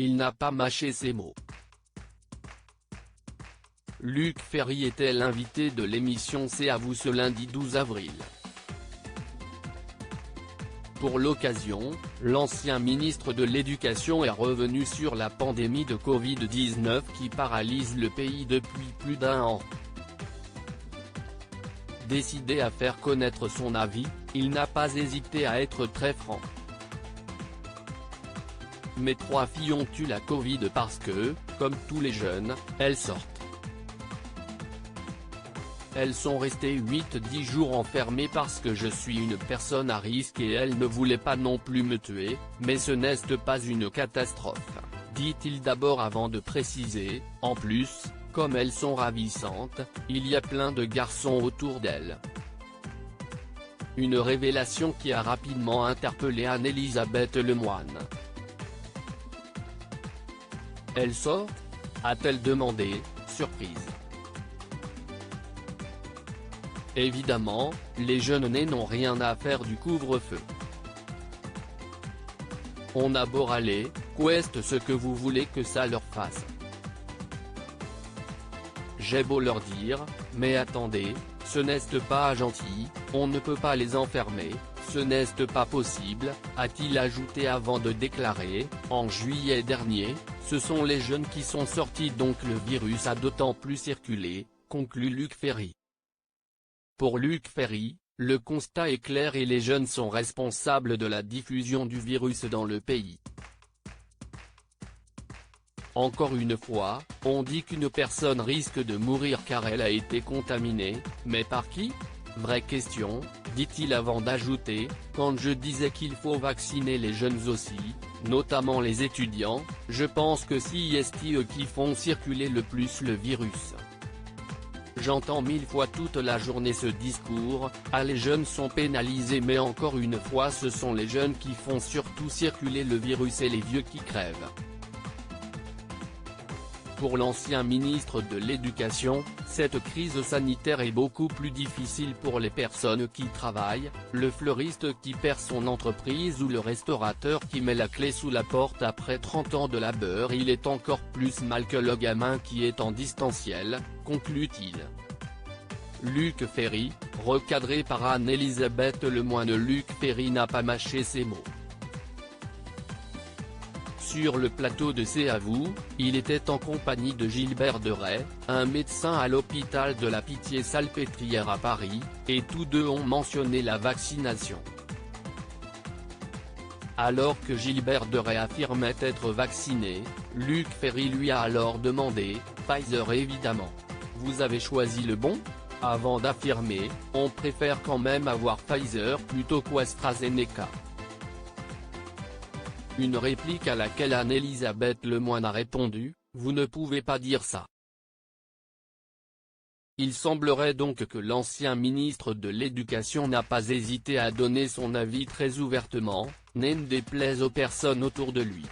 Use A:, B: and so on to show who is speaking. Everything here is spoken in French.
A: Il n'a pas mâché ses mots. Luc Ferry était l'invité de l'émission C'est à vous ce lundi 12 avril. Pour l'occasion, l'ancien ministre de l'Éducation est revenu sur la pandémie de Covid-19 qui paralyse le pays depuis plus d'un an. Décidé à faire connaître son avis, il n'a pas hésité à être très franc. Mes 3 filles ont eu la Covid parce que, comme tous les jeunes, elles sortent. Elles sont restées 8-10 jours enfermées parce que je suis une personne à risque et elles ne voulaient pas non plus me tuer, mais ce n'est pas une catastrophe, dit-il d'abord avant de préciser, en plus, comme elles sont ravissantes, il y a plein de garçons autour d'elles. Une révélation qui a rapidement interpellé Anne-Elisabeth Lemoine. Elles sortent ? A-t-elle demandé, surprise. Évidemment, les jeunes nés n'ont rien à faire du couvre-feu. On a beau râler, qu'est ce que vous voulez que ça leur fasse? J'ai beau leur dire, mais attendez, ce n'est pas gentil, on ne peut pas les enfermer, ce n'est pas possible, a-t-il ajouté avant de déclarer, en juillet dernier, ce sont les jeunes qui sont sortis donc le virus a d'autant plus circulé, conclut Luc Ferry. Pour Luc Ferry, le constat est clair et les jeunes sont responsables de la diffusion du virus dans le pays. Encore une fois, on dit qu'une personne risque de mourir car elle a été contaminée, mais par qui? Vraie question, dit-il avant d'ajouter, quand je disais qu'il faut vacciner les jeunes aussi, notamment les étudiants, je pense que c'est eux qui font circuler le plus le virus. J'entends 1000 fois toute la journée ce discours, les jeunes sont pénalisés mais encore une fois ce sont les jeunes qui font surtout circuler le virus et les vieux qui crèvent. Pour l'ancien ministre de l'Éducation, cette crise sanitaire est beaucoup plus difficile pour les personnes qui travaillent, le fleuriste qui perd son entreprise ou le restaurateur qui met la clé sous la porte après 30 ans de labeur. Il est encore plus mal que le gamin qui est en distanciel, conclut-il. Luc Ferry, recadré par Anne-Elisabeth Lemoine. Luc Ferry n'a pas mâché ses mots. Sur le plateau de C'est à vous, il était en compagnie de Gilbert Deray, un médecin à l'hôpital de la Pitié-Salpêtrière à Paris, et tous deux ont mentionné la vaccination. Alors que Gilbert Deray affirmait être vacciné, Luc Ferry lui a alors demandé, Pfizer évidemment. Vous avez choisi le bon ? Avant d'affirmer, on préfère quand même avoir Pfizer plutôt qu'AstraZeneca. Une réplique à laquelle Anne-Elisabeth Lemoine a répondu, vous ne pouvez pas dire ça. Il semblerait donc que l'ancien ministre de l'Éducation n'a pas hésité à donner son avis très ouvertement, n'en déplaise aux personnes autour de lui.